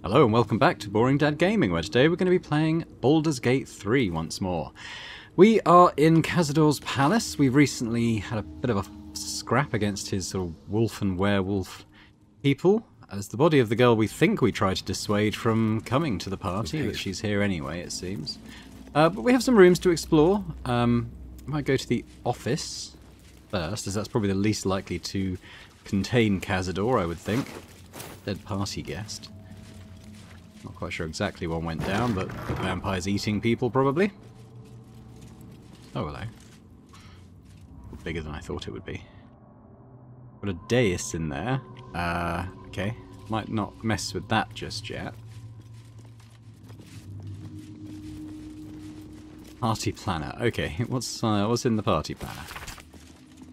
Hello and welcome back to Boring Dad Gaming, where today we're going to be playing Baldur's Gate 3 once more. We are in Cazador's palace. We've recently had a bit of a scrap against his sort of wolf and werewolf people, as the body of the girl we think we tried to dissuade from coming to the party, but she's here anyway, it seems. But we have some rooms to explore. I might go to the office first, as that's probably the least likely to contain Cazador, I would think. Dead party guest. Not quite sure exactly what went down, but the vampire's eating people, probably. Oh, hello. Bigger than I thought it would be. Got a dais in there. Okay. Might not mess with that just yet. Party planner. Okay, what's in the party planner?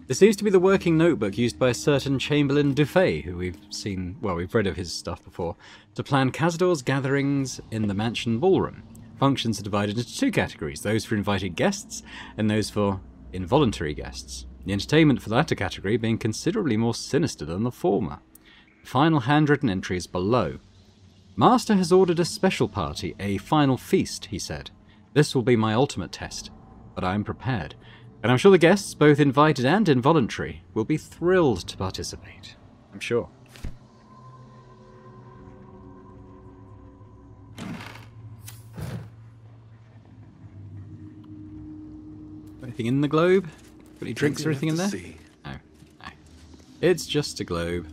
This seems to be the working notebook used by a certain Chamberlain Dufay, who we've seen, well, we've read of his stuff before, to plan Cazador's gatherings in the mansion ballroom. Functions are divided into two categories, those for invited guests and those for involuntary guests. The entertainment for the latter category being considerably more sinister than the former. The final handwritten entry is below. Master has ordered a special party, a final feast, he said. This will be my ultimate test, but I am prepared. And I'm sure the guests, both invited and involuntary, will be thrilled to participate. I'm sure. Anything in the globe? Got any drinks or anything in there? No, no. It's just a globe.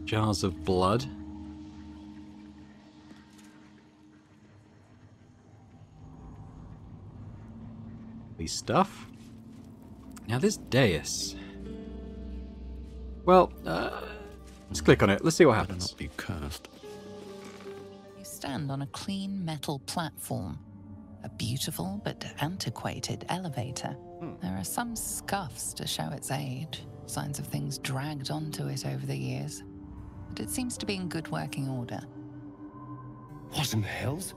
Jars of blood. These stuff. Now this dais. Well, let's click on it. Let's see what happens. Be cursed. You stand on a clean metal platform. A beautiful but antiquated elevator. There are some scuffs to show its age, signs of things dragged onto it over the years. But it seems to be in good working order. What in the hells?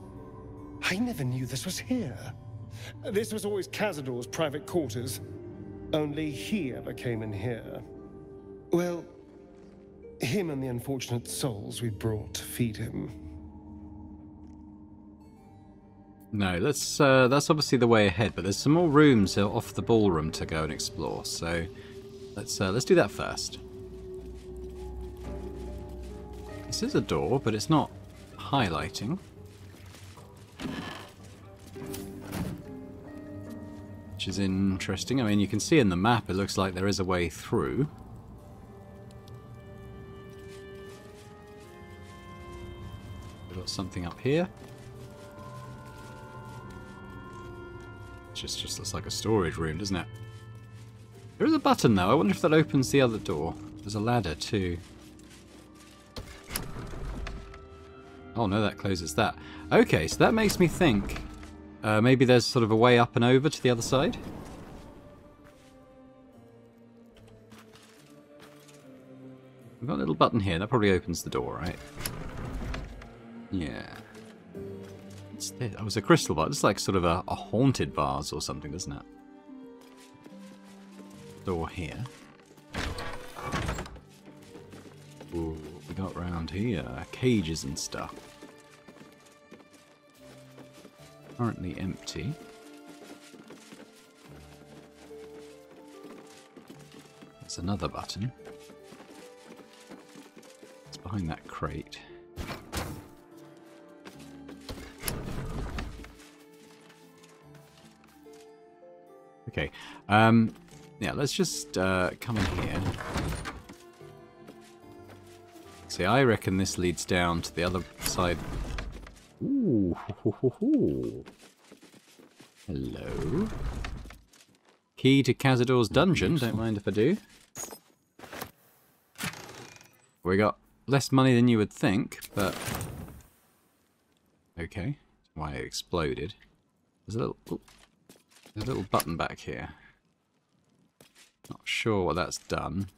I never knew this was here. This was always Cazador's private quarters. Only he ever came in here. Well, him and the unfortunate souls we brought to feed him. No, that's obviously the way ahead, but there's some more rooms off the ballroom to go and explore, so let's do that first. This is a door, but it's not highlighting. Which is interesting. I mean, you can see in the map it looks like there is a way through. We've got something up here. Just looks like a storage room, doesn't it? There is a button though. I wonder if that opens the other door. There's a ladder too. Oh no, that closes that. Okay, so that makes me think maybe there's sort of a way up and over to the other side. We've got a little button here. That probably opens the door, right? Yeah. That was a crystal vase. It's like sort of a haunted vase or something, doesn't it? Door here. Ooh, what we got round here? Cages and stuff. Currently empty. There's another button. It's behind that crate. Okay, yeah, let's just come in here. See, I reckon this leads down to the other side. Ooh, ho, ho, ho. Hello. Key to Cazador's dungeon, don't mind if I do. We got less money than you would think, but... Okay, why it exploded. There's a little... Ooh. There's a little button back here. Not sure what that's done.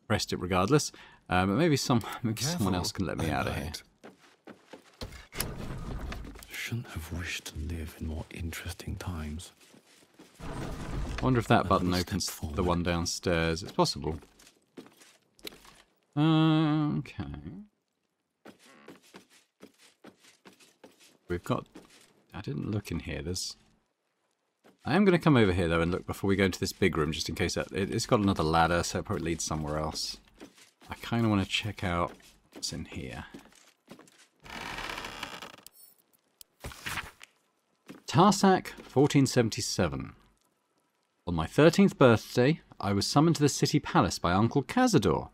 Pressed it regardless. But maybe someone else can let me out of here. Shouldn't have wished to live in more interesting times. I wonder if that button opens the one downstairs. It's possible. Okay. We've got... I didn't look in here. I am going to come over here, though, and look before we go into this big room, just in case it's got another ladder, so it probably leads somewhere else. I kind of want to check out what's in here. Tarsac, 1477. On my 13th birthday, I was summoned to the city palace by Uncle Cazador.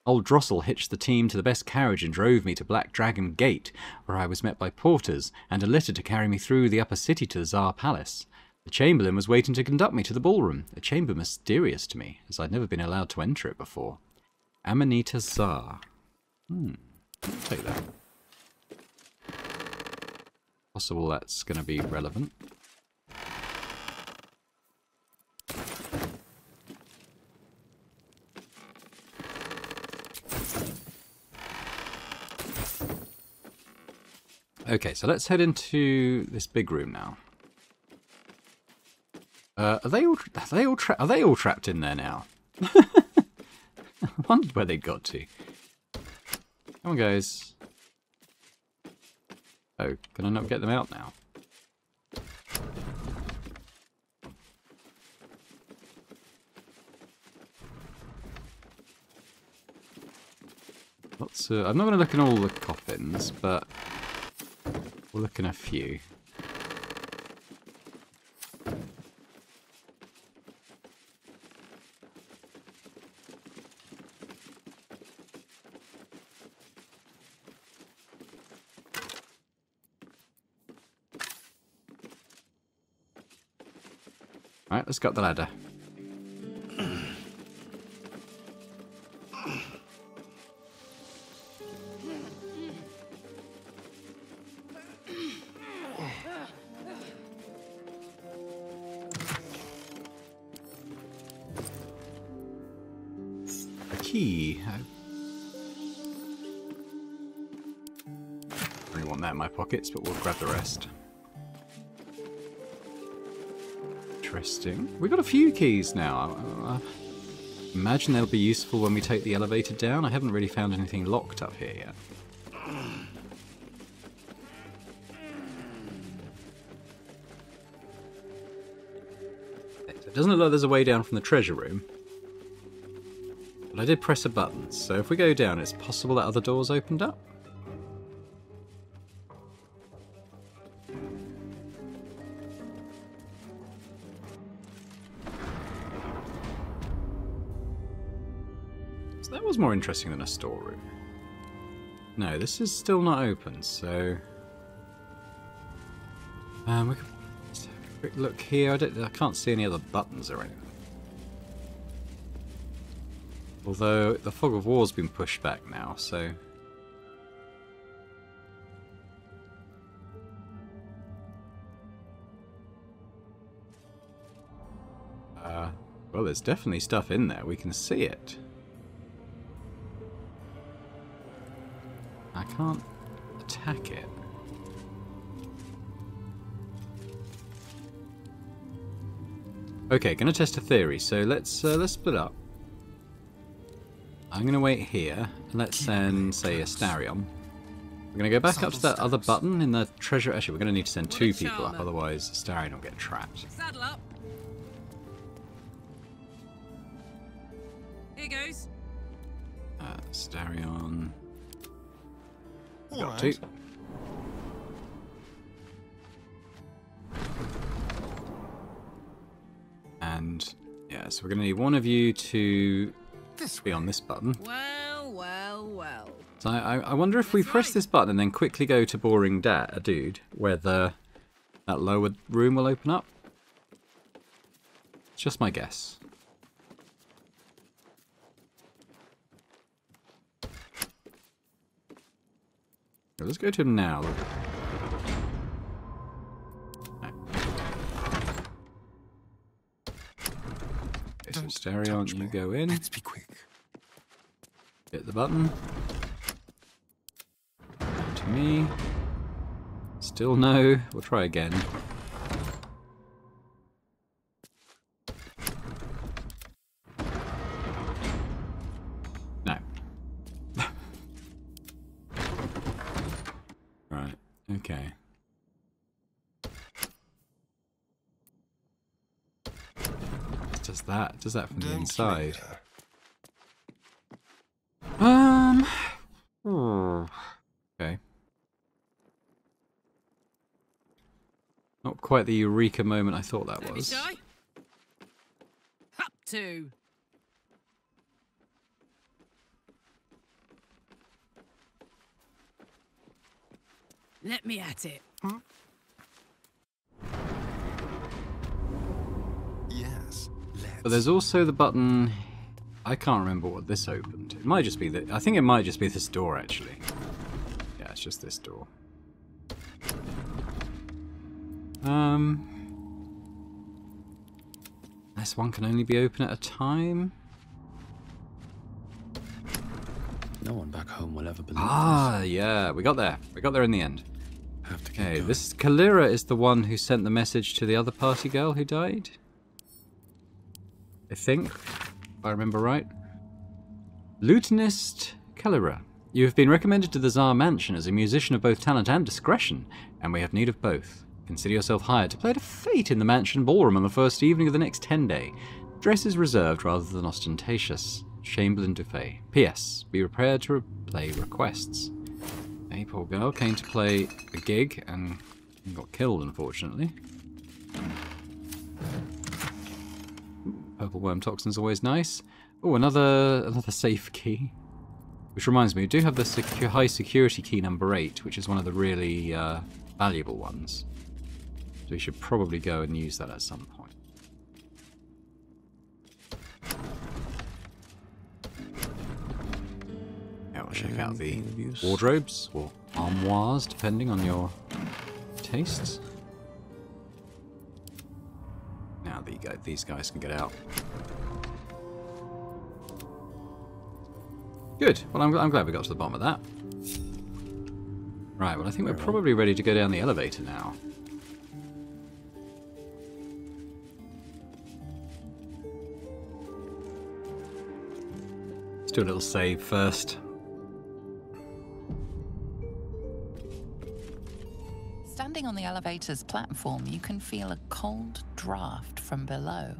Old Drossel hitched the team to the best carriage and drove me to Black Dragon Gate, where I was met by porters and a litter to carry me through the upper city to the Tsar Palace. The Chamberlain was waiting to conduct me to the ballroom, a chamber mysterious to me, as I'd never been allowed to enter it before. Amanita Tsar. I'll take that. Possible that's going to be relevant. Okay, so let's head into this big room now. Are they all trapped in there now? I wondered where they got to. Come on, guys. Oh, can I not get them out now? I'm not going to look in all the coffins, but we'll look in a few. Alright, let's go up the ladder. A key. I really want that in my pockets, but we'll grab the rest. Interesting. We've got a few keys now. I imagine they'll be useful when we take the elevator down. I haven't really found anything locked up here yet. It doesn't look like there's a way down from the treasure room. But I did press a button, so if we go down, it's possible that other doors opened up. That was more interesting than a storeroom. No, this is still not open, so... we can just have a quick look here. I can't see any other buttons or anything. Although, the Fog of War's been pushed back now, so... well, there's definitely stuff in there. We can see it. I can't attack it. Okay, gonna test a theory. So let's split up. I'm gonna wait here. Let's send, say, Astarion. We're gonna go back up to that other button in the treasure. Actually, we're gonna need to send two people up, otherwise Astarion will get trapped. Saddle up. Here goes. Astarion. Got Right. two. And yeah, so we're going to need one of you to be on this button. Well, well, well. So I wonder if we press this button and then quickly go to Boring Dude, where that lower room will open up. It's just my guess. Let's go to him now. No. Okay, so Astarion, you go in. Let's be quick. Hit the button. Back to me. Still no. We'll try again. No. Okay. It does that. It does that from the inside. Okay. Not quite the eureka moment I thought that was. Up to. Let me at it. Yes, let's. But there's also the button. I can't remember what this opened. It might just be that. I think it might just be this door, actually. Yeah, it's just this door. This one can only be open at a time. No one back home will ever believe Ah, yeah, we got there. We got there in the end. this. Have to keep Okay, going. this Kalira is the one who sent the message to the other party girl who died. I think, if I remember right. Lutenist Kalira, you have been recommended to the Tsar Mansion as a musician of both talent and discretion, and we have need of both. Consider yourself hired to play a fete in the mansion ballroom on the first evening of the next 10 day. Dress is reserved rather than ostentatious. Chamberlain Dufay. P.S. Be prepared to play requests. A poor girl came to play a gig and got killed, unfortunately. Purple worm toxin's always nice. Oh, another safe key. Which reminds me, we do have the high security key number 8, which is one of the really valuable ones. So we should probably go and use that at some point. Yeah, we'll check out the wardrobes, or armoires, depending on your tastes. Now these guys can get out. Good. Well, I'm glad we got to the bottom of that. Right, well, I think we're probably ready to go down the elevator now. Let's do a little save first. Standing on the elevator's platform, you can feel a cold draft from below.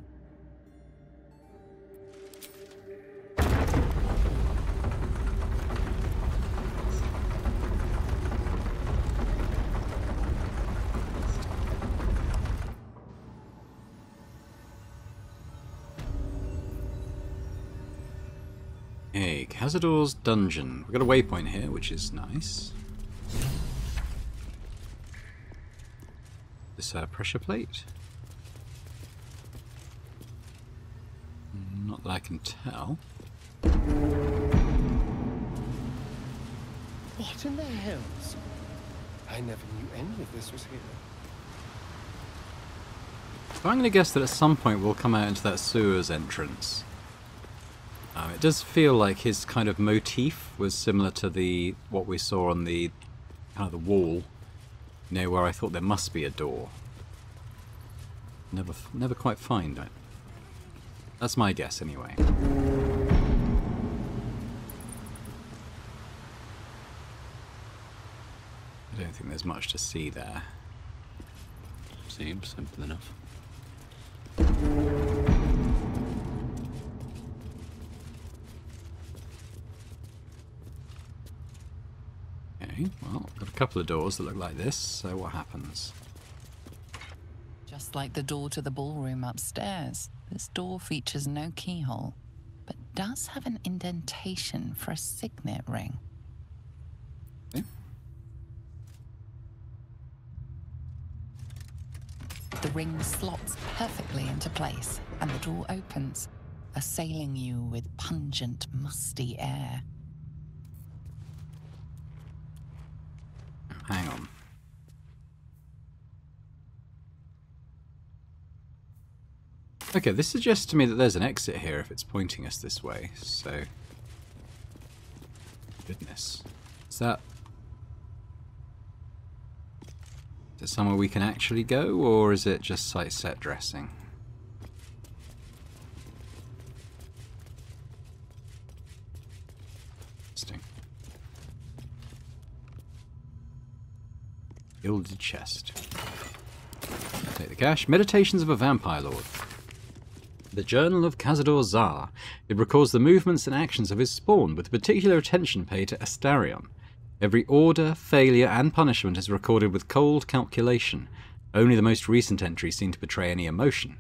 Hey, Cazador's dungeon. We've got a waypoint here, which is nice. This pressure plate? Not that I can tell. What in the hells? I never knew any of this was here. So I'm going to guess that at some point we'll come out into that sewers entrance. It does feel like his kind of motif was similar to what we saw on the kind of the wall, you know, where I thought there must be a door. Never quite find it. That's my guess, anyway. I don't think there's much to see there. Seems simple enough. Okay, well, I've got a couple of doors that look like this, so what happens? Just like the door to the ballroom upstairs, this door features no keyhole, but does have an indentation for a signet ring. Okay. The ring slots perfectly into place, and the door opens, assailing you with pungent, musty air. Hang on. Okay, this suggests to me that there's an exit here if it's pointing us this way, so... Goodness. Is that somewhere we can actually go, or is it just like set dressing? Interesting. Gilded chest. Take the cash. Meditations of a Vampire Lord. The Journal of Cazador Zar. It records the movements and actions of his spawn, with particular attention paid to Astarion. Every order, failure, and punishment is recorded with cold calculation. Only the most recent entries seem to betray any emotion.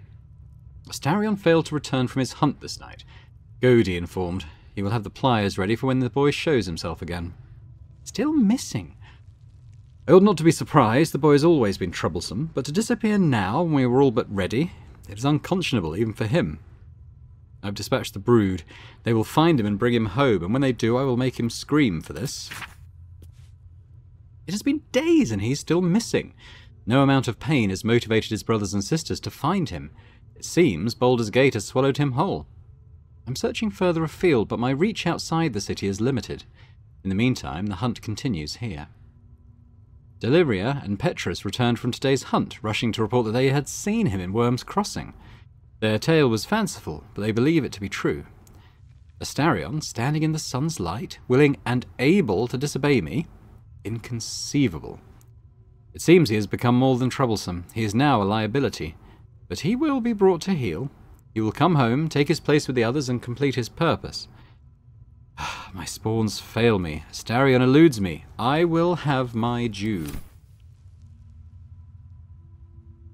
Astarion failed to return from his hunt this night. Godi informed he will have the pliers ready for when the boy shows himself again. Still missing. I ought not to be surprised, the boy has always been troublesome, but to disappear now when we were all but ready, it is unconscionable even for him. I've dispatched the brood. They will find him and bring him home, and when they do I will make him scream for this. It has been days and he's still missing. No amount of pain has motivated his brothers and sisters to find him. It seems Baldur's Gate has swallowed him whole. I'm searching further afield, but my reach outside the city is limited. In the meantime, the hunt continues here. Deliria and Petrus returned from today's hunt, rushing to report that they had seen him in Worm's Crossing. Their tale was fanciful, but they believe it to be true. Astarion, standing in the sun's light, willing and able to disobey me? Inconceivable. It seems he has become more than troublesome. He is now a liability. But he will be brought to heel. He will come home, take his place with the others, and complete his purpose. My spawns fail me. Astarion eludes me. I will have my due.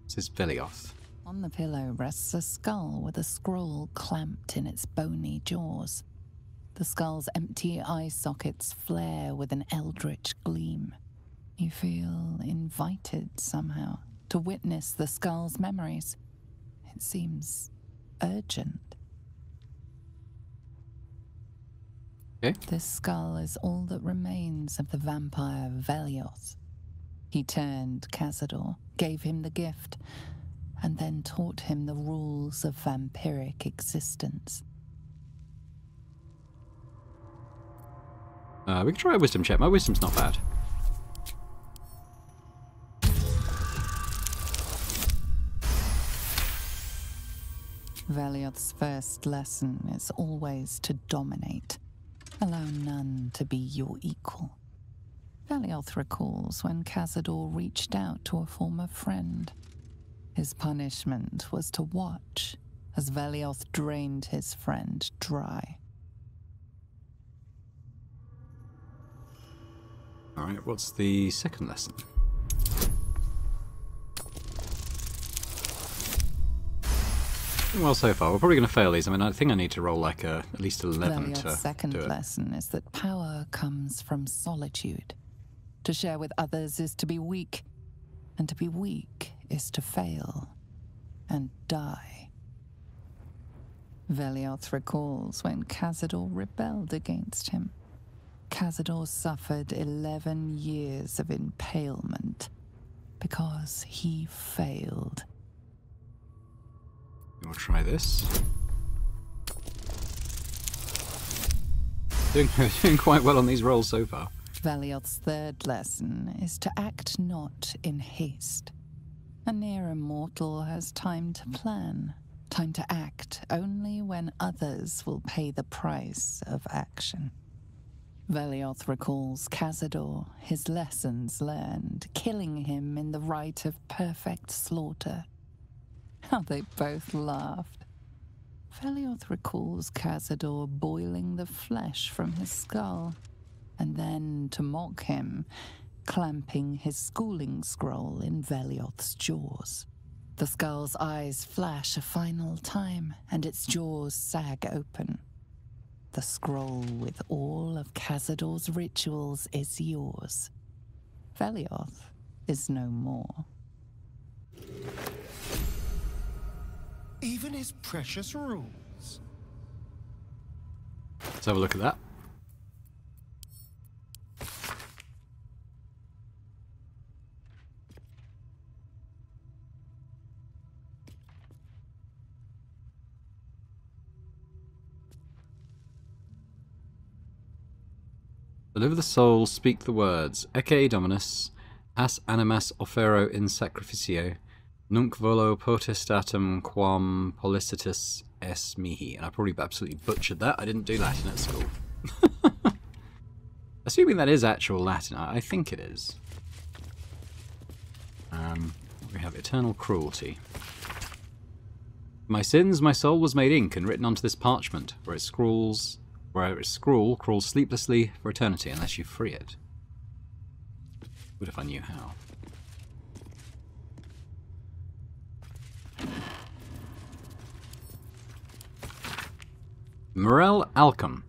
This is Velioth. On the pillow rests a skull with a scroll clamped in its bony jaws. The skull's empty eye sockets flare with an eldritch gleam. You feel invited somehow to witness the skull's memories. It seems urgent. Okay. This skull is all that remains of the vampire Velioth. He turned Cazador, gave him the gift, and then taught him the rules of vampiric existence. We can try a wisdom check. My wisdom's not bad. Velioth's first lesson is always to dominate. Allow none to be your equal. Velioth recalls when Cazador reached out to a former friend. His punishment was to watch as Velioth drained his friend dry. Alright, what's the second lesson? Well, so far, we're probably going to fail these. I mean, I think I need to roll like at least 11 Velioth's to second do it. lesson is that power comes from solitude. To share with others is to be weak, and to be weak is to fail and die. Velioth recalls when Cazador rebelled against him. Cazador suffered 11 years of impalement because he failed. We'll try this. Doing quite well on these rolls so far. Velioth's third lesson is to act not in haste. A near immortal has time to plan, time to act only when others will pay the price of action. Velioth recalls Cazador, his lessons learned, killing him in the rite of perfect slaughter. How they both laughed. Velioth recalls Cazador boiling the flesh from his skull, and then, to mock him, clamping his schooling scroll in Velioth's jaws. The skull's eyes flash a final time, and its jaws sag open. The scroll with all of Cazador's rituals is yours. Velioth is no more. Even his precious rules. Let's have a look at that. Deliver the soul, speak the words. Ecce Dominus, as animas offero in sacrificio, nunc volo potestatem quam policitus es mihi. And I probably absolutely butchered that. I didn't do Latin at school. Assuming that is actual Latin, I think it is. We have eternal cruelty. My sins, my soul was made ink and written onto this parchment, where its scrawl crawls sleeplessly for eternity unless you free it. Would if I knew how. Morel Alchem.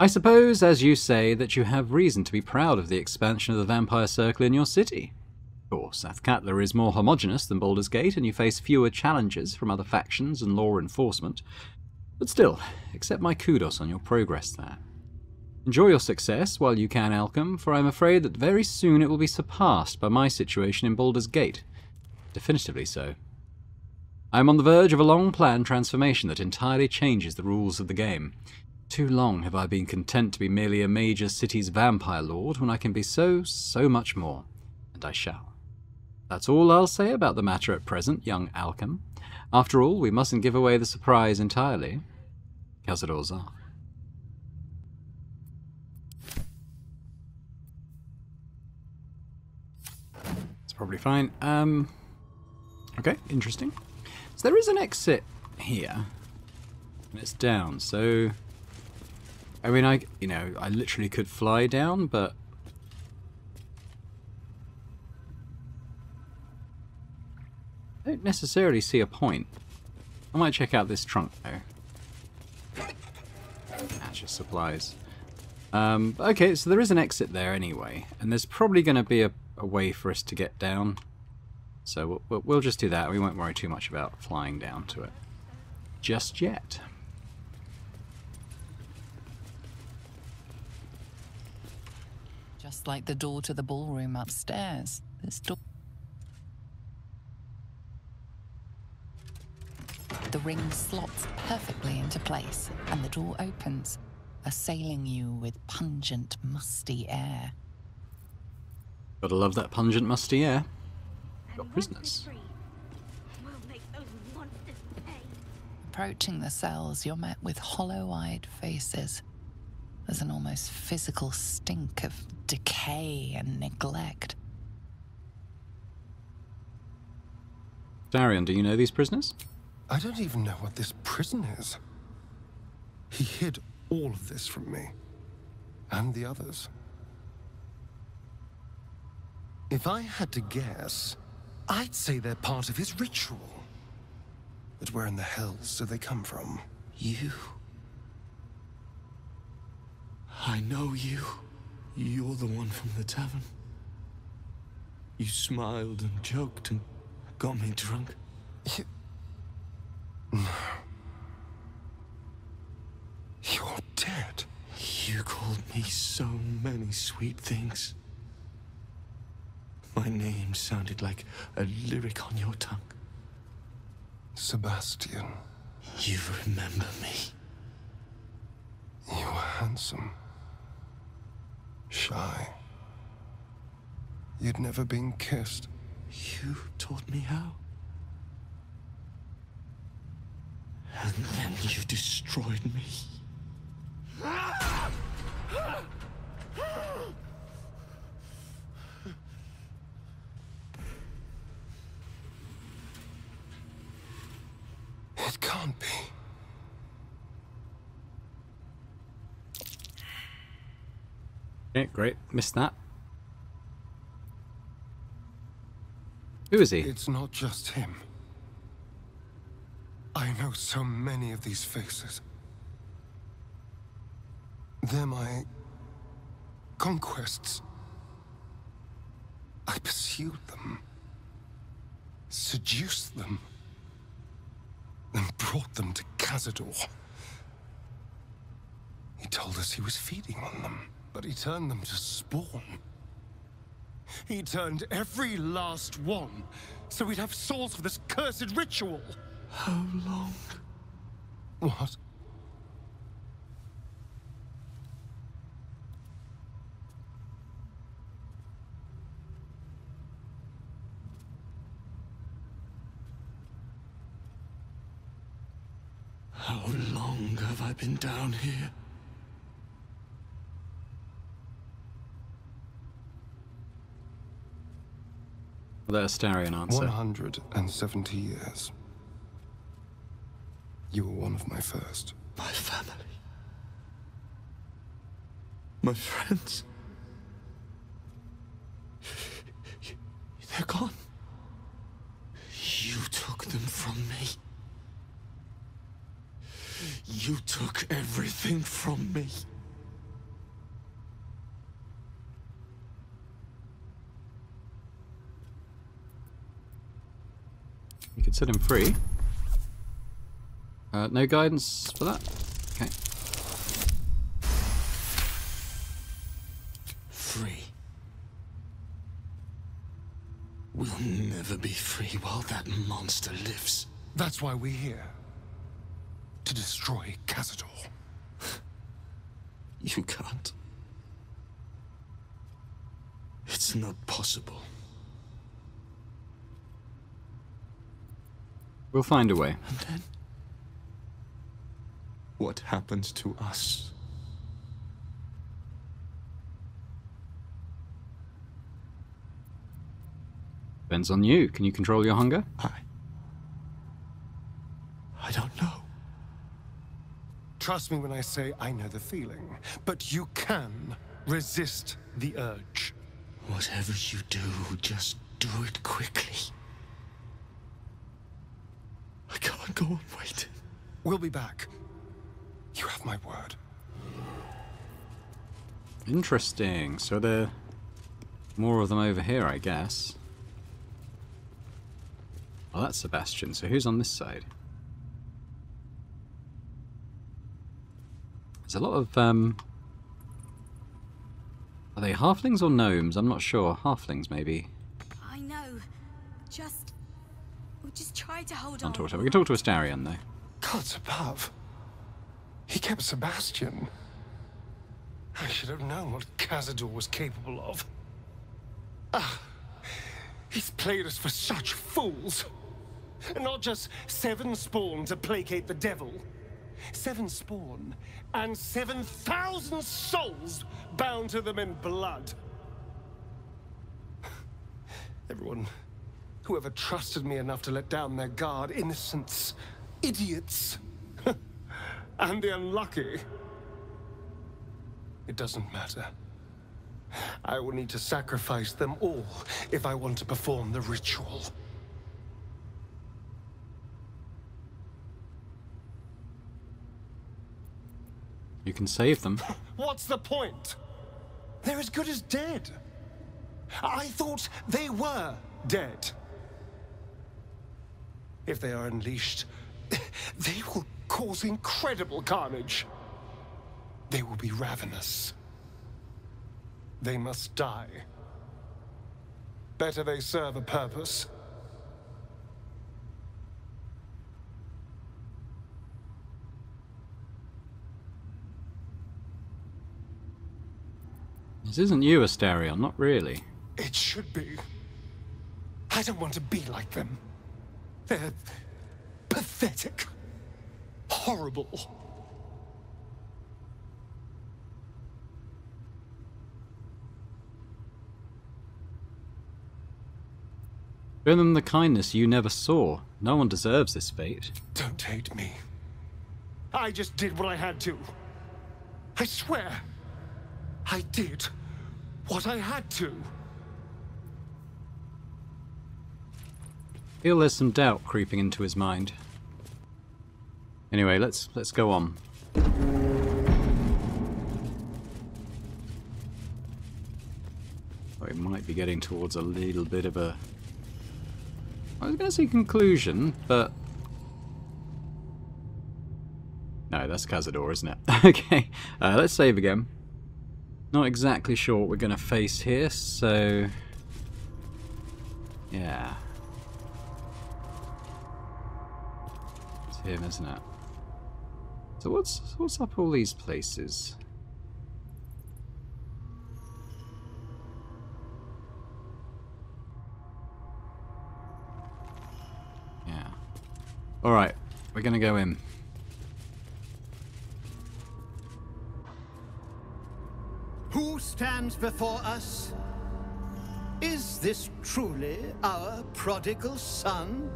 I suppose, as you say, that you have reason to be proud of the expansion of the vampire circle in your city. Of course, Athkatla is more homogeneous than Baldur's Gate, and you face fewer challenges from other factions and law enforcement. But still, accept my kudos on your progress there. Enjoy your success while you can, Alchem, for I'm afraid that very soon it will be surpassed by my situation in Baldur's Gate. Definitively so. I am on the verge of a long-planned transformation that entirely changes the rules of the game. Too long have I been content to be merely a major city's vampire lord when I can be so much more. And I shall. That's all I'll say about the matter at present, young Alchem. After all, we mustn't give away the surprise entirely. Cazadors are. It's probably fine. Okay, interesting. So there is an exit here. And it's down, so... I mean, I literally could fly down, but... I don't necessarily see a point. I might check out this trunk, though. That's just supplies. Okay, so there is an exit there anyway, and there's probably going to be a way for us to get down. So we'll just do that. We won't worry too much about flying down to it just yet. Just like the door to the ballroom upstairs, this door... The ring slots perfectly into place, and the door opens, assailing you with pungent, musty air. Gotta love that pungent, musty air. Got prisoners. Approaching the cells, you're met with hollow-eyed faces. There's an almost physical stink of decay and neglect. Astarion, do you know these prisoners? I don't even know what this prison is. He hid all of this from me. And the others. If I had to guess, I'd say they're part of his ritual. But where in the hells do they come from? You. I know you. You're the one from the tavern. You smiled and joked and got me drunk. No. You're dead. You called me so many sweet things. My name sounded like a lyric on your tongue. Sebastian. You remember me. You were handsome. Shy. You'd never been kissed. You taught me how. And then you destroyed me. It can't be. Okay, great. Missed that. Who is he? It's not just him. I know so many of these faces. They're my conquests. I pursued them, seduced them, then brought them to Cazador. He told us he was feeding on them, but he turned them to spawn. He turned every last one, so we'd have souls for this cursed ritual. How long? What? How long have I been down here? The Astarion answer. 170 years. You were one of my first. My family. My friends. They're gone. You took them from me. You took everything from me. You could set him free. No guidance for that? Okay. Free. We'll never be free while that monster lives. That's why we're here. To destroy Cazador. You can't. It's not possible. We'll find a way. And then? What happens to us? Depends on you. Can you control your hunger? I don't know. Trust me when I say I know the feeling, but you can resist the urge. Whatever you do, just do it quickly. I can't go on waiting. We'll be back. You have my word. Interesting. So there are more of them over here, I guess. Oh, that's Sebastian. So who's on this side? There's a lot of, are they halflings or gnomes? I'm not sure. Halflings, maybe. I know. We'll just try to hold Can't on. talk to him. We can talk to Astarion, though. Gods above. He kept Sebastian. I should have known what Cazador was capable of. Ah, he's played us for such fools. And not just 7 spawn to placate the devil. 7 spawn and 7,000 souls bound to them in blood. Everyone, whoever trusted me enough to let down their guard, innocents, idiots, and the unlucky. It doesn't matter. I will need to sacrifice them all if I want to perform the ritual. You can save them. What's the point? They're as good as dead. I thought they were dead. If they are unleashed, they will cause incredible carnage. They will be ravenous. They must die. Better they serve a purpose. This isn't you, Astarion. Not really. It should be. I don't want to be like them. They're pathetic. Horrible. Show them the kindness you never saw. No one deserves this fate. Don't hate me. I just did what I had to. I swear. I did what I had to. Feel there's some doubt creeping into his mind. Anyway, let's go on. Oh, it might be getting towards a little bit of a... I was going to say conclusion, but... No, that's Cazador, isn't it? Okay, let's save again. Not exactly sure what we're going to face here, so... Yeah. It's him, isn't it? So what's up all these places? Yeah. Alright, we're going to go in. Who stands before us? Is this truly our prodigal son?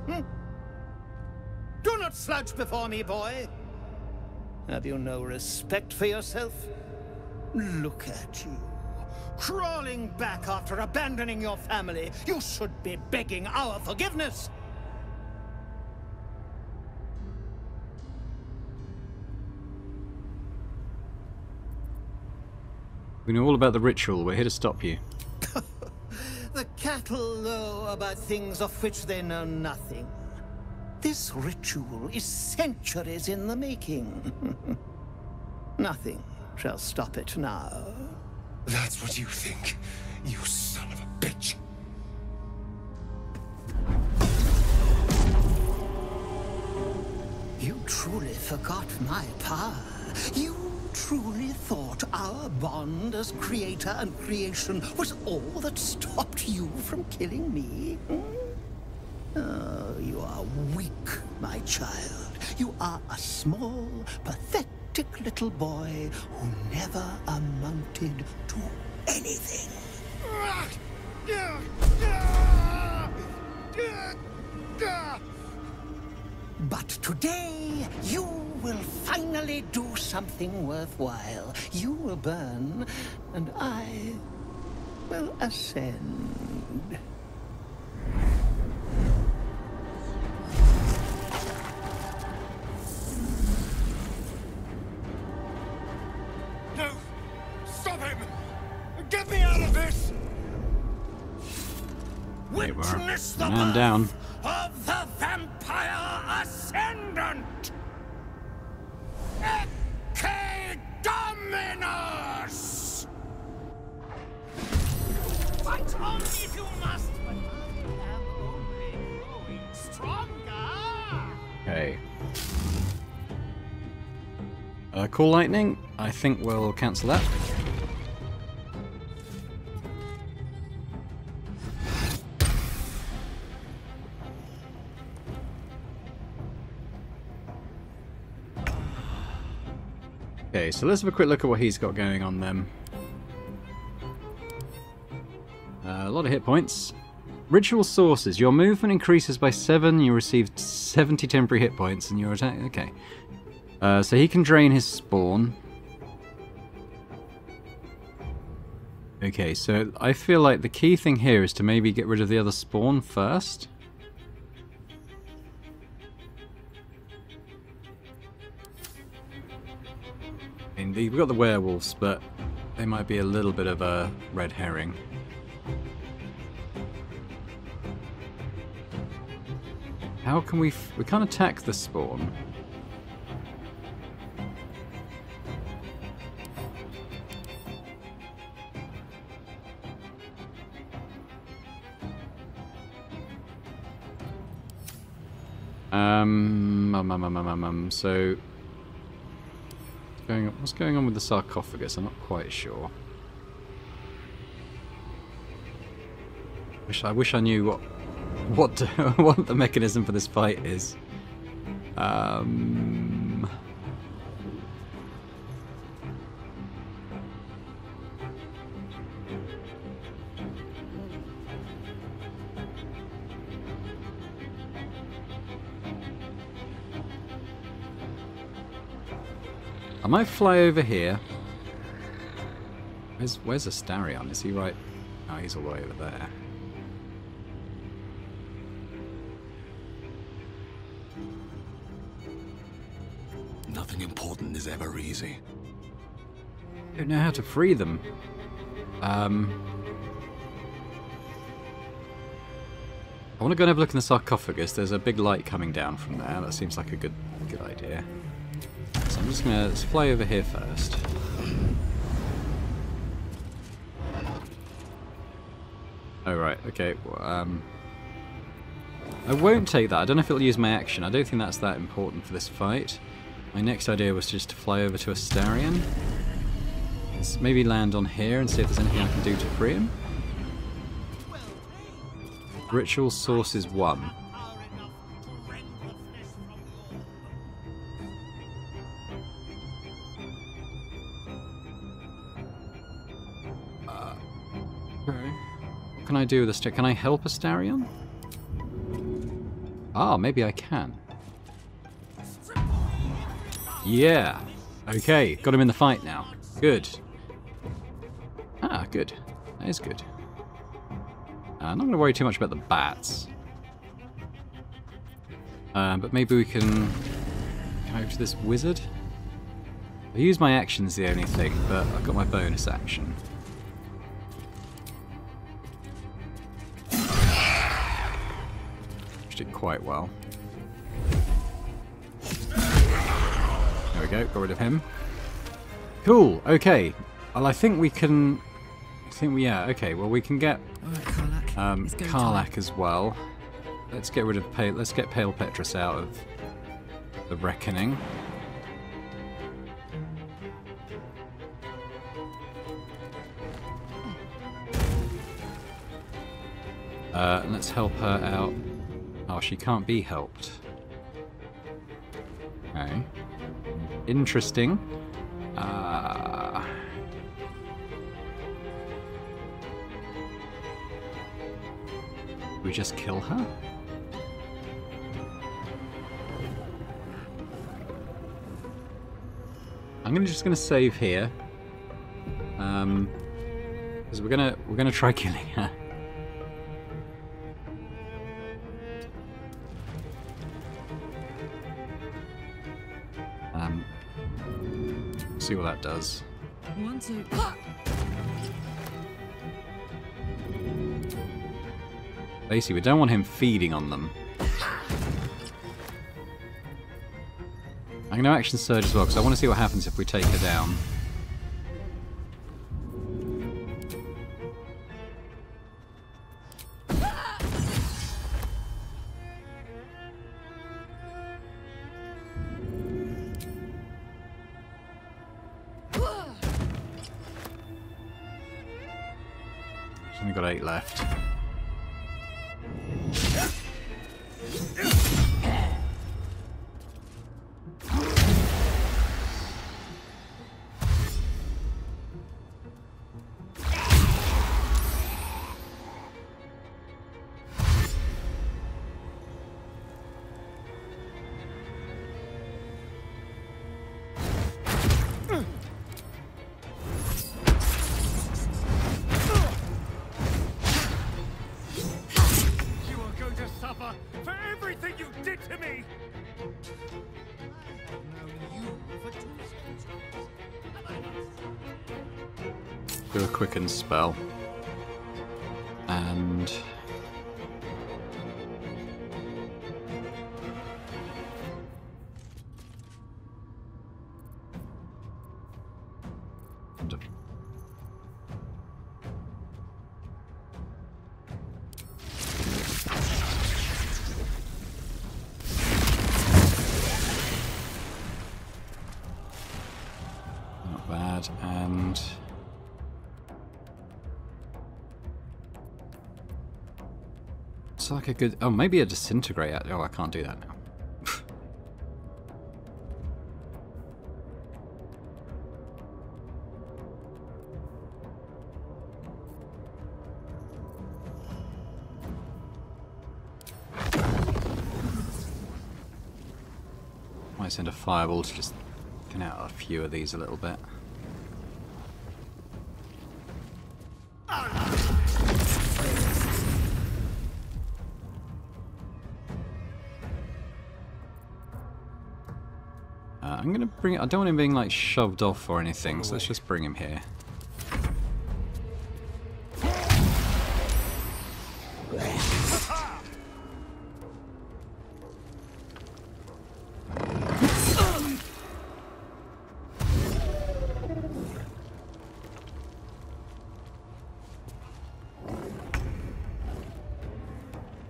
Do not slouch before me, boy. Have you no respect for yourself? Look at you, crawling back after abandoning your family. You should be begging our forgiveness. We know all about the ritual. We're here to stop you. The cattle know about things of which they know nothing. This ritual is centuries in the making. Nothing shall stop it now. That's what you think, you son of a bitch. You truly forgot my power. You truly thought our bond as creator and creation was all that stopped you from killing me? Oh, you are weak, my child. You are a small, pathetic little boy who never amounted to anything. But today, you will finally do something worthwhile. You will burn, and I will ascend. No! Stop him! Get me out of this! There you are. Witness the Man birth down. of the Vampire Ascendant! Ecce Dominus! Fight on if you must, but I am only growing stronger! Okay. Call lightning. I think we'll cancel that. Okay, so let's have a quick look at what he's got going on then. A lot of hit points. Ritual sources. Your movement increases by 7, you receive 70 temporary hit points, and your attack... Okay. So he can drain his spawn. Okay, so I feel like the key thing here is to maybe get rid of the other spawn first. I mean, we've got the werewolves, but they might be a little bit of a red herring. How can we can't attack the spawn. So what's going on with the sarcophagus? I'm not quite sure. I wish I knew what the mechanism for this fight is. I might fly over here. Where's Astarion? Is he right? Oh, he's all the way over there. Nothing important is ever easy. I don't know how to free them. I want to go and have a look in the sarcophagus. There's a big light coming down from there. That seems like a good idea. So I'm just going to fly over here first. Oh, right. Okay. Well, I won't take that. I don't know if it'll use my action. I don't think that's that important for this fight. My next idea was just to fly over to Astarion. Let's maybe land on here and see if there's anything I can do to free him. Ritual source is 1. What can I do with the Can I help Astarion? Ah, maybe I can. Yeah. Okay, got him in the fight now. Good. Ah, good. That is good. I'm not going to worry too much about the bats. But maybe we can go over to this wizard. I use my actions the only thing, but I've got my bonus action. Which did quite well. There we go, got rid of him. Cool, okay. Well, I think we can... yeah, okay, well we can get Karlach as well. Let's get rid of let's get Pale Petrus out of the Reckoning. Let's help her out. Oh, she can't be helped. Okay. Interesting. We just kill her? I'm just gonna save here. Because we're gonna try killing her. See what that does. Basically, we don't want him feeding on them. I'm going to action surge as well, because I want to see what happens if we take her down. She's only got 8 left. Do a quicken spell. And not bad. And it's like a good... oh, maybe a disintegrate. Oh, I can't do that now. Might send a fireball to just thin out a few of these a little bit. I'm gonna bring... I don't want him being like shoved off or anything, so let's just bring him here.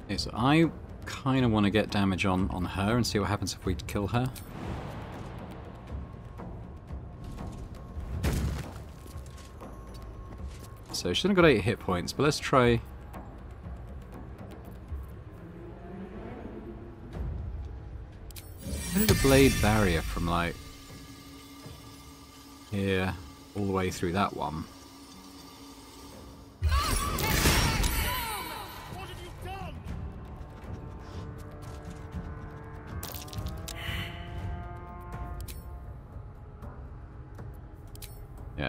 Okay, so I kind of want to get damage on her and see what happens if we kill her. So she's only got 8 hit points, but let's try... I did a blade barrier from like here all the way through that one.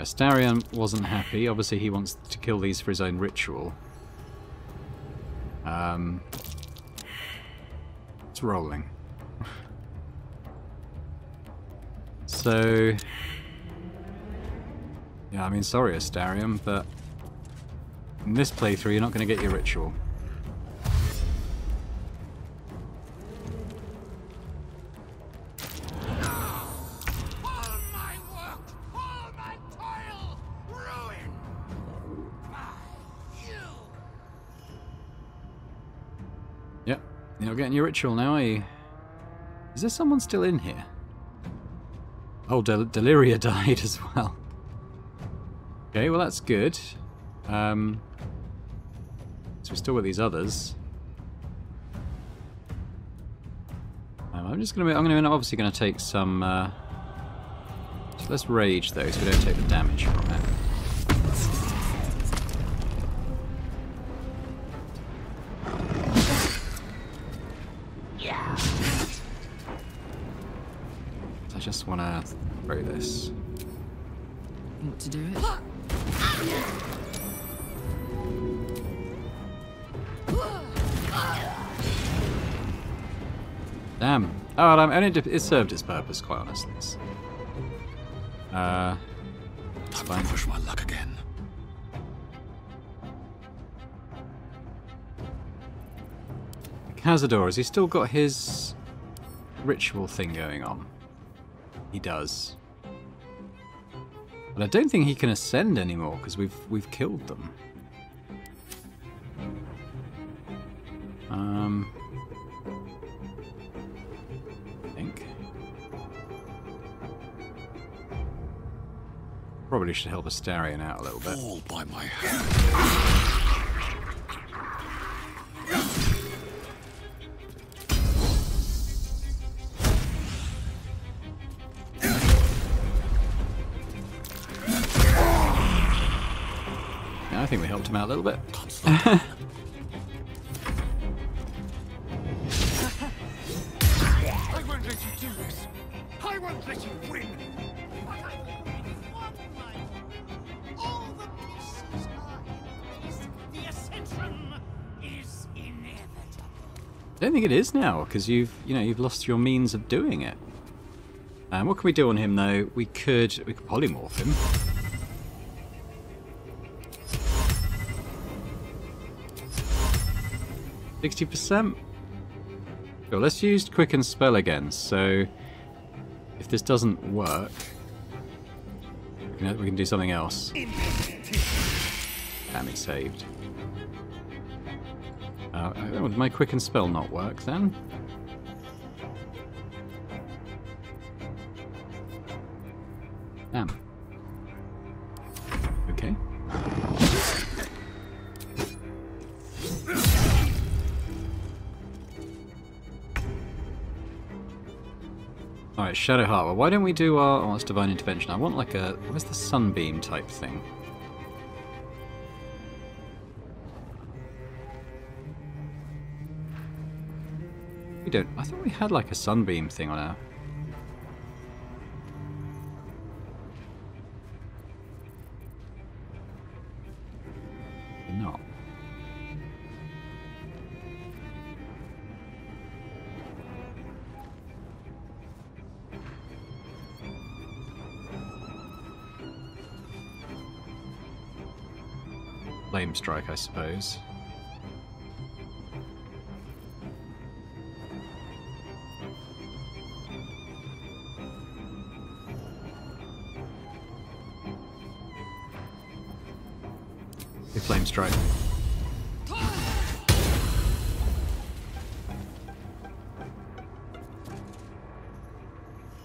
Astarion wasn't happy. Obviously he wants to kill these for his own ritual. It's rolling. So... yeah, I mean, sorry Astarion, but in this playthrough you're not going to get your ritual. Yep, you're not getting your ritual now, are you? Is there someone still in here? Oh, Deliria died as well. Okay, well that's good. So we're still with these others. I'm obviously gonna take some. So let's rage though, so we don't take the damage from it. I just want to throw this. Want to do it? Damn. Oh, well, it served its purpose, quite honestly. It's fine. Push my luck again. Cazador, has he still got his ritual thing going on? He does. But I don't think he can ascend anymore because we've killed them. I think. Probably should help Astarion out a little bit. All by my hand. I think we helped him out a little bit. I won't let you do this. I won't let you win. All the pieces are in place. The ascension is inevitable. I don't think it is now because you've lost your means of doing it. What can we do on him though? We could polymorph him. 60%? Cool, let's use Quicken Spell again, so if this doesn't work, we can do something else. Damn, it saved. Would my Quicken Spell not work then? Damn. Okay. Alright, Shadowheart. Well, why don't we do our... oh, that's Divine Intervention. I want like a... where's the Sunbeam type thing? We don't... I thought we had like a Sunbeam thing on our... not. Flame Strike, I suppose. The Flame Strike.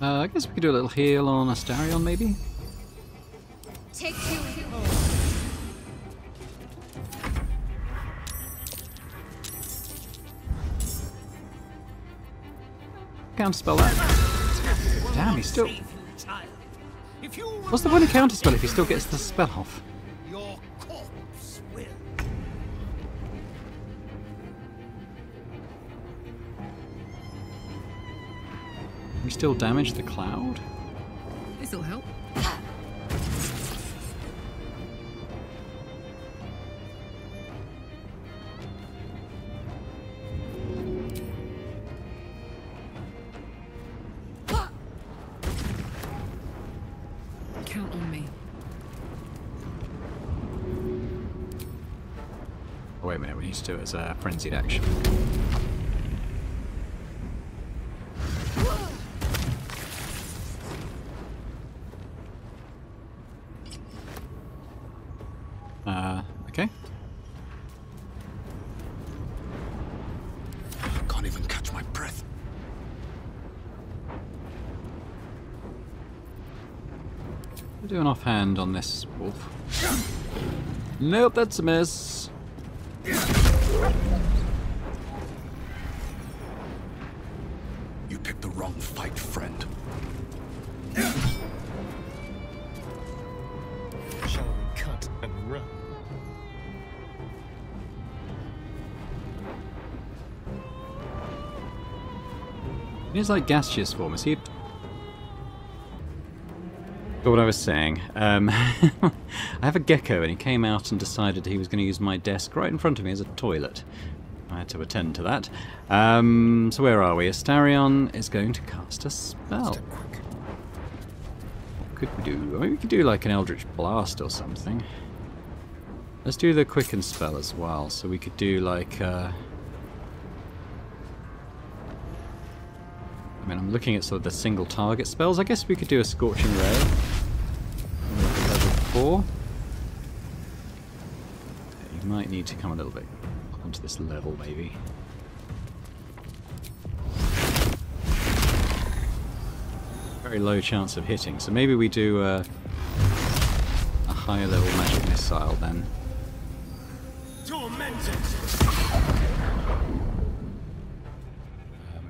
I guess we could do a little heal on Astarion, maybe? Take two. Counterspell that. Damn, he's still... what's the point of counterspell if he still gets the spell off? Your corpse will. We still damage the cloud? This'll help. wait a minute, we need to do it as a frenzied action. Okay. I can't even catch my breath. We'll do an offhand on this wolf. Nope, that's a miss. You picked the wrong fight, friend. Shall we cut and run? He's like gaseous form, is he? But what I was saying, I have a gecko and he came out and decided he was going to use my desk right in front of me as a toilet. I had to attend to that. So where are we? Astarion is going to cast a spell. What could we do? Maybe we could do like an Eldritch Blast or something. Let's do the Quicken spell as well. So we could do like... I mean, I'm looking at sort of the single target spells. I guess we could do a Scorching Ray. Level 4. You might need to come a little bit onto this level, maybe. Very low chance of hitting, so maybe we do a higher level magic missile then.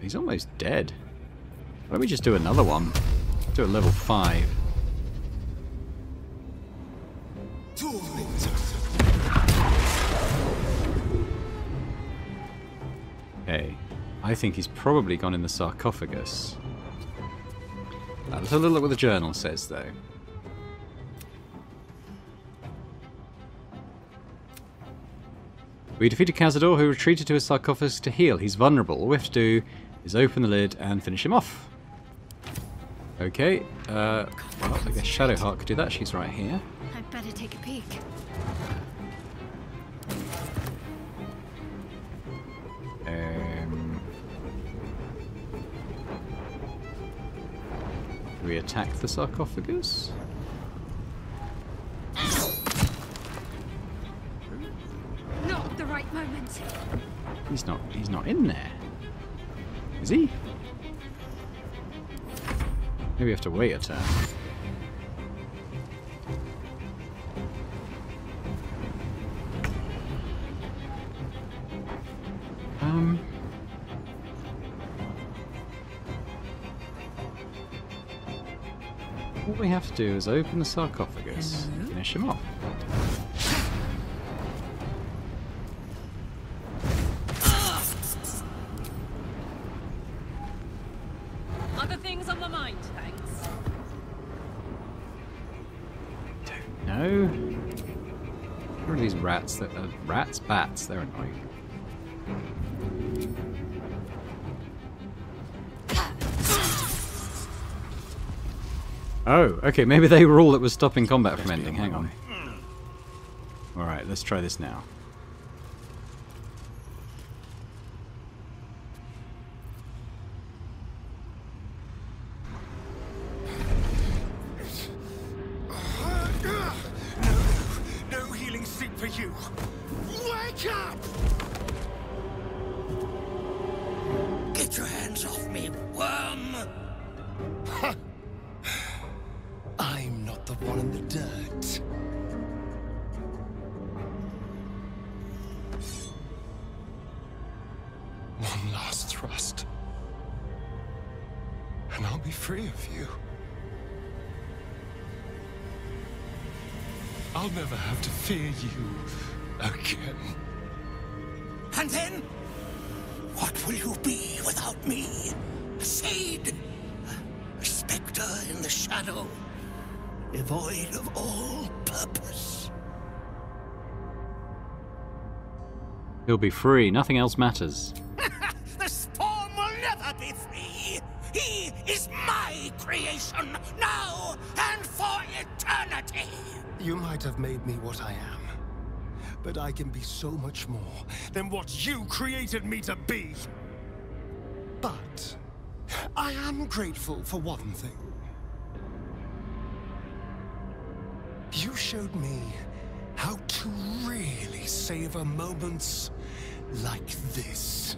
He's almost dead. Why don't we just do another one? Do a level 5. Okay. I think he's probably gone in the sarcophagus. Let's have a look what the journal says, though. We defeated Cazador, who retreated to his sarcophagus to heal. He's vulnerable. All we have to do is open the lid and finish him off. Okay, well, I guess Shadowheart could do that. She's right here. I'd better take a peek. Do we attack the sarcophagus? Not the right moment. He's not in there. Is he? Maybe we have to wait a turn. What we have to do is open the sarcophagus and finish him off. Other things on my mind, thanks. Don't know. What are these rats? That rats? Bats? They're annoying. Oh, okay, maybe they were all that was stopping combat from ending. Hang on. Alright, let's try this now. No healing sleep for you. Wake up! Get your hands off me, worm! I'm not the one in the dirt. One last thrust. And I'll be free of you. I'll never have to fear you again. And then, what will you be without me? A shade? A specter in the shadow? Devoid of all purpose? He'll be free. Nothing else matters. The storm will never be free! He is my creation, now and for eternity! You might have made me what I am, but I can be so much more than what you created me to be. But I am grateful for one thing. You showed me how to really savor moments like this.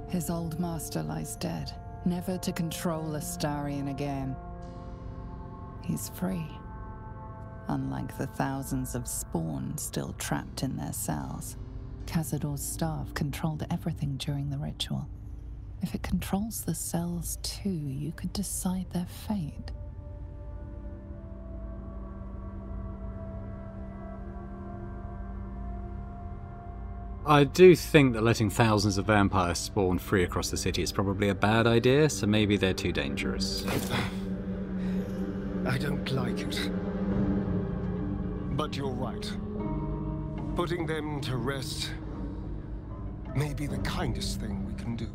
His old master lies dead, never to control Astarion again. He's free, unlike the thousands of spawn still trapped in their cells. Cazador's staff controlled everything during the ritual. If it controls the cells too, you could decide their fate. I do think that letting thousands of vampires spawn free across the city is probably a bad idea, so maybe they're too dangerous. I don't like it. But you're right. Putting them to rest may be the kindest thing we can do.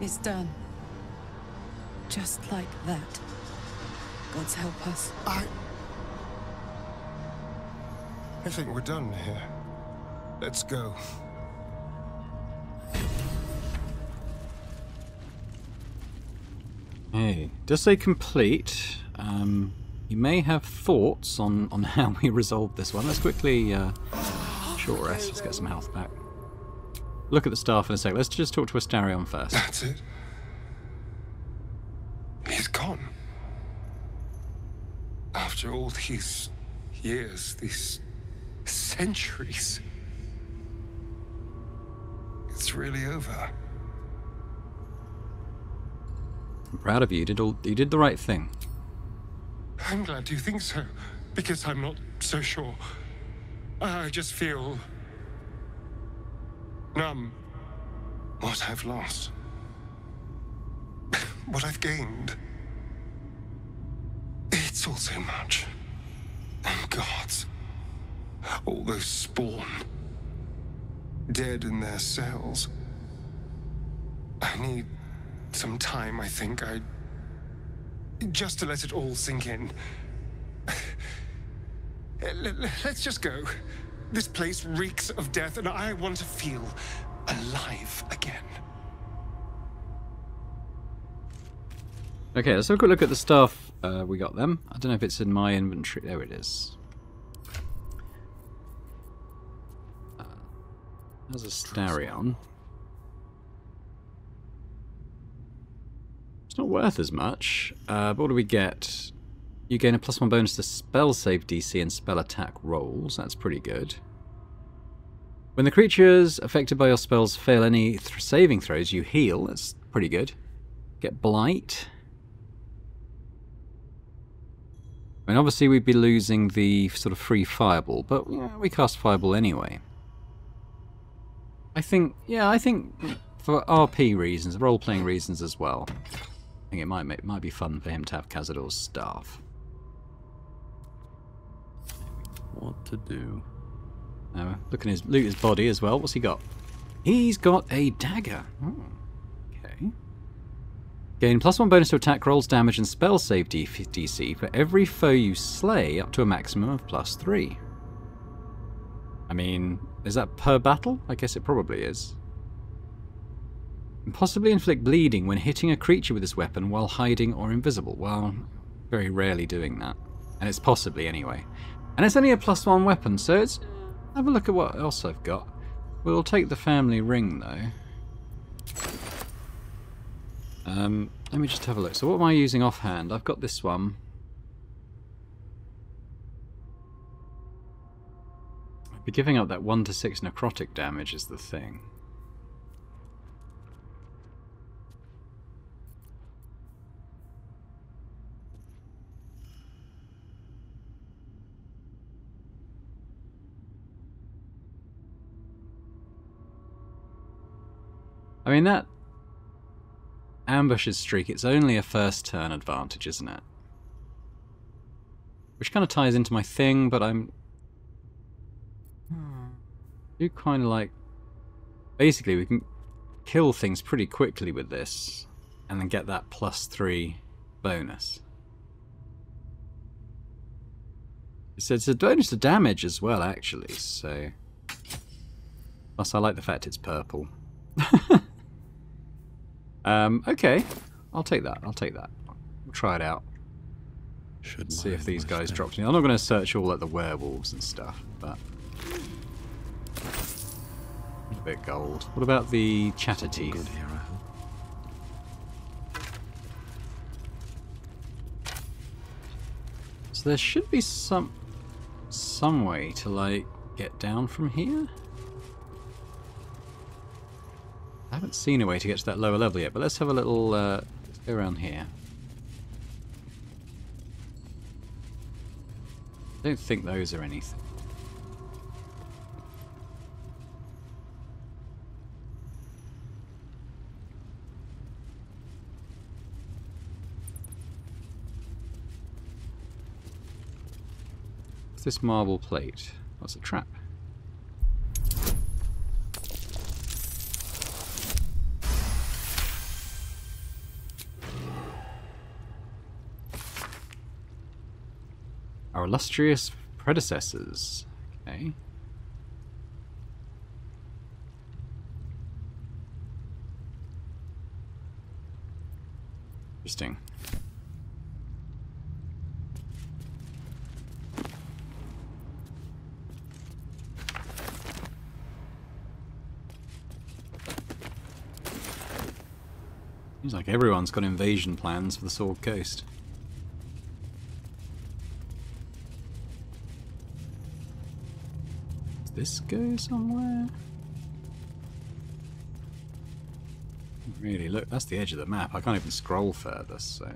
It's done. Just like that. Gods help us. I think we're done here. Let's go. Hey, does say complete. You may have thoughts on how we resolve this one. Let's quickly short rest. Let's get some health back. Look at the staff in a sec. Let's just talk to Astarion first. That's it. He's gone. After all these years, these centuries, it's really over. I'm proud of you. You did the right thing. I'm glad you think so, because I'm not so sure. I just feel numb. What I've lost. What I've gained. It's all so much. And gods. All those spawn. Dead in their cells. I need some time, I think. Just to let it all sink in. Let's just go. This place reeks of death, and I want to feel alive again. Okay, let's have a quick look at the stuff we got them. I don't know if it's in my inventory. There it is. There's Astarion. It's not worth as much. But what do we get? You gain a +1 bonus to spell save DC and spell attack rolls. That's pretty good. When the creatures affected by your spells fail any saving throws, you heal. That's pretty good. Get Blight. I mean, obviously we'd be losing the sort of free Fireball, but yeah, we cast Fireball anyway. I think for RP reasons, role-playing reasons as well, I think it might be fun for him to have Cazador's staff. What to do? Loot his body as well. What's he got? He's got a dagger. Oh, okay. Gain +1 bonus to attack rolls, damage, and spell save DC for every foe you slay, up to a maximum of +3. I mean, is that per battle? I guess it probably is. And possibly inflict bleeding when hitting a creature with this weapon while hiding or invisible. Well, very rarely doing that. And it's possibly anyway. And it's only a +1 weapon, so it's... Have a look at what else I've got. We'll take the family ring, though. Let me just have a look. So what am I using offhand? I've got this one. I'd be giving up that 1 to 6 necrotic damage is the thing. I mean, that ambushes streak, it's only a first turn advantage, isn't it? Which kind of ties into my thing, but I'm... do kind of like... Basically, we can kill things pretty quickly with this, and then get that +3 bonus. It's a bonus to damage as well, actually, so... Plus, I like the fact it's purple. Okay, I'll take that. I'll take that. We'll try it out. See if these guys dropped any. I'm not going to search all at the werewolves and stuff, but a bit gold. What about the chatter teeth? Good here, I hope. So there should be some way to like get down from here. I haven't seen a way to get to that lower level yet, but let's have a little, let's go around here. I don't think those are anything. What's this marble plate? What's a trap? Our illustrious predecessors. Okay. Interesting. Seems like everyone's got invasion plans for the Sword Coast. This go somewhere? Really, look, that's the edge of the map. I can't even scroll further, so...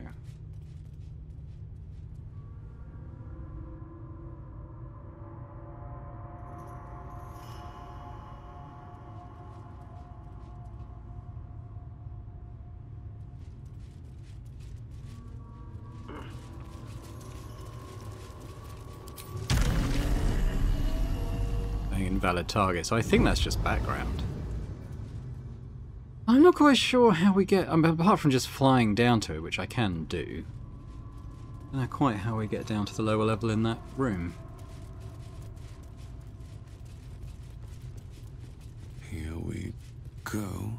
Invalid target, so I think that's just background. I'm not quite sure how we get, apart from just flying down to it, which I can do. I don't know quite how we get down to the lower level in that room. Here we go.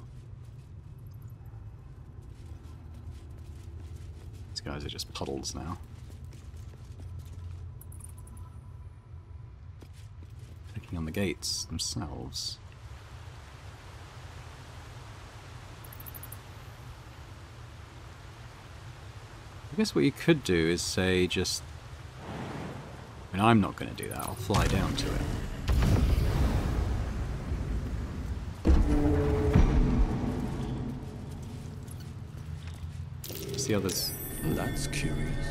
These guys are just puddles now. On the gates themselves. I guess what you could do is say just... I mean, I'm not going to do that. I'll fly down to it. What's the others? That's curious.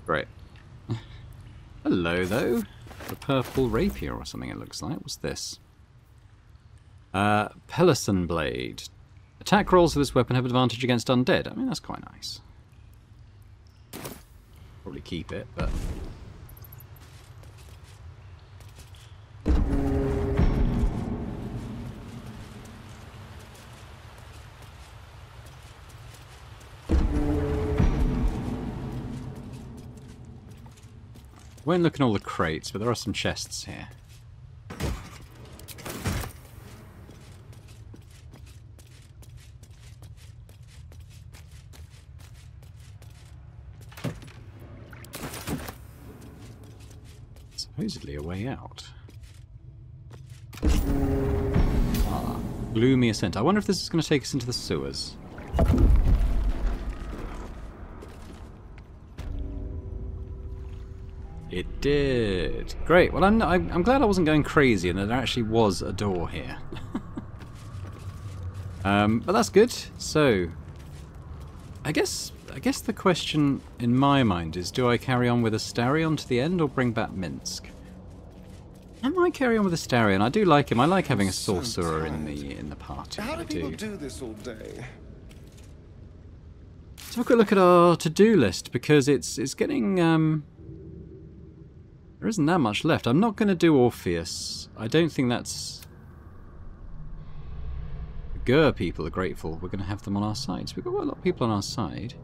Great. Hello, though. A purple rapier or something it looks like. What's this? Pelison blade. Attack rolls with this weapon have advantage against undead. I mean, that's quite nice. Probably keep it, but... Won't look at all the crates, but there are some chests here. Supposedly a way out. Ah, gloomy ascent. I wonder if this is going to take us into the sewers. It did. Great. Well, I'm glad I wasn't going crazy and that there actually was a door here. But that's good. So, I guess the question in my mind is, do I carry on with Astarion to the end or bring back Minsk? I might carry on with Astarion. I do like him. I like having a sorcerer in the party. How do people do this all day? Let's have a quick look at our to-do list, because it's getting there isn't that much left. I'm not going to do Orpheus. I don't think that's... The Gur people are grateful. We're going to have them on our side. So we've got quite a lot of people on our side.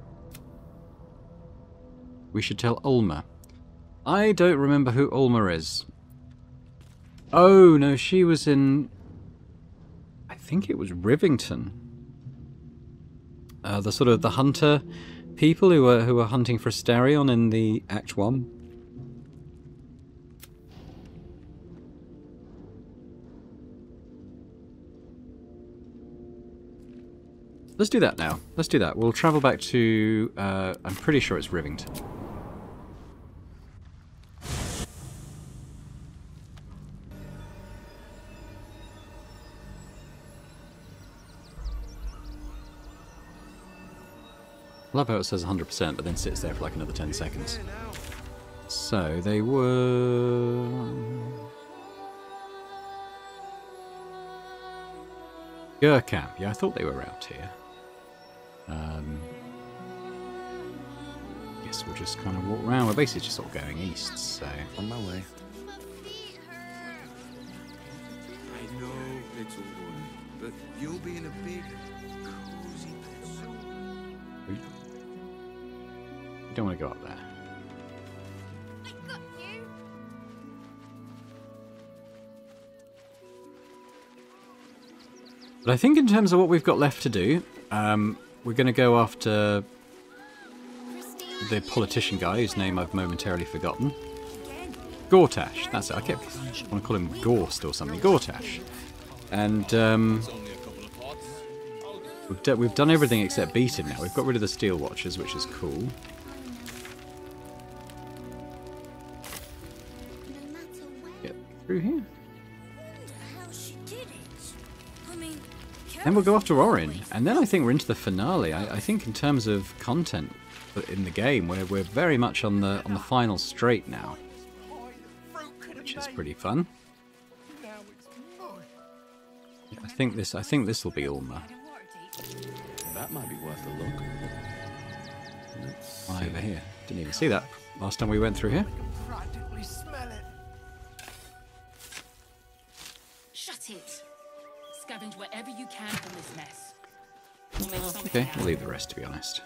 We should tell Ulma. I don't remember who Ulma is. Oh, no, she was in... I think it was Rivington. The sort of the hunter people who were hunting for Astarion in the Act 1. Let's do that now. Let's do that. We'll travel back to... I'm pretty sure it's Rivington. I love how it says 100%, but then sits there for like another 10 seconds. So, they were... Gur camp. Yeah, I thought they were around here. Guess we'll just kind of walk around. We're basically just sort of going east, so... On my way. I know, little one, but you'll be in a big, cozy place soon. We don't want to go up there. I got you. But I think in terms of what we've got left to do, we're going to go after the politician guy, whose name I've momentarily forgotten. Gortash, that's it. I want to call him Gorst or something. Gortash. And we've done everything except beat him now. We've got rid of the Steel Watchers, which is cool. Get through here. Then we'll go after Orin, and then I think we're into the finale. I think in terms of content in the game, we're very much on the final straight now, which is pretty fun. I think this will be Ulma. That might be worth a look. Over here, didn't even see that last time we went through here. Shut it. Scavenge wherever you can from this mess. Okay, we'll leave the rest, to be honest.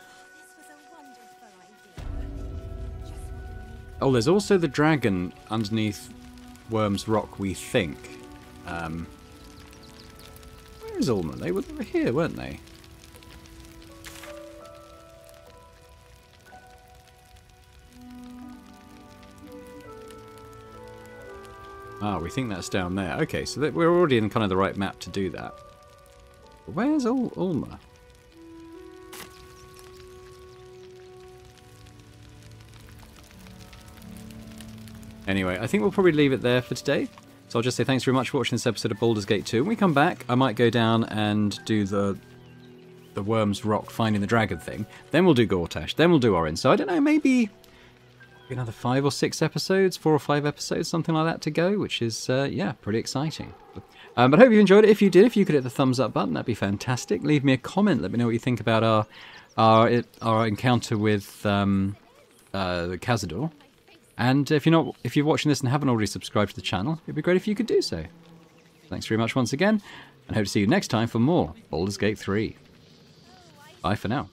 Oh, there's also the dragon underneath Worm's Rock, we think. Where is Ulma? They were here, weren't they? Ah, we think that's down there. Okay, so we're already in kind of the right map to do that. Where's Ulma? Anyway, I think we'll probably leave it there for today. So I'll just say thanks very much for watching this episode of Baldur's Gate 2. When we come back, I might go down and do the Worm's Rock finding the dragon thing. Then we'll do Gortash. Then we'll do Orin. So I don't know, maybe another 5 or 6 episodes, 4 or 5 episodes, something like that to go, which is, yeah, pretty exciting. But I hope you enjoyed it. If you did, if you could hit the thumbs up button, that'd be fantastic. Leave me a comment. Let me know what you think about our encounter with Cazador. And if you're watching this and haven't already subscribed to the channel, it'd be great if you could do so. Thanks very much once again, and hope to see you next time for more Baldur's Gate 3. Bye for now.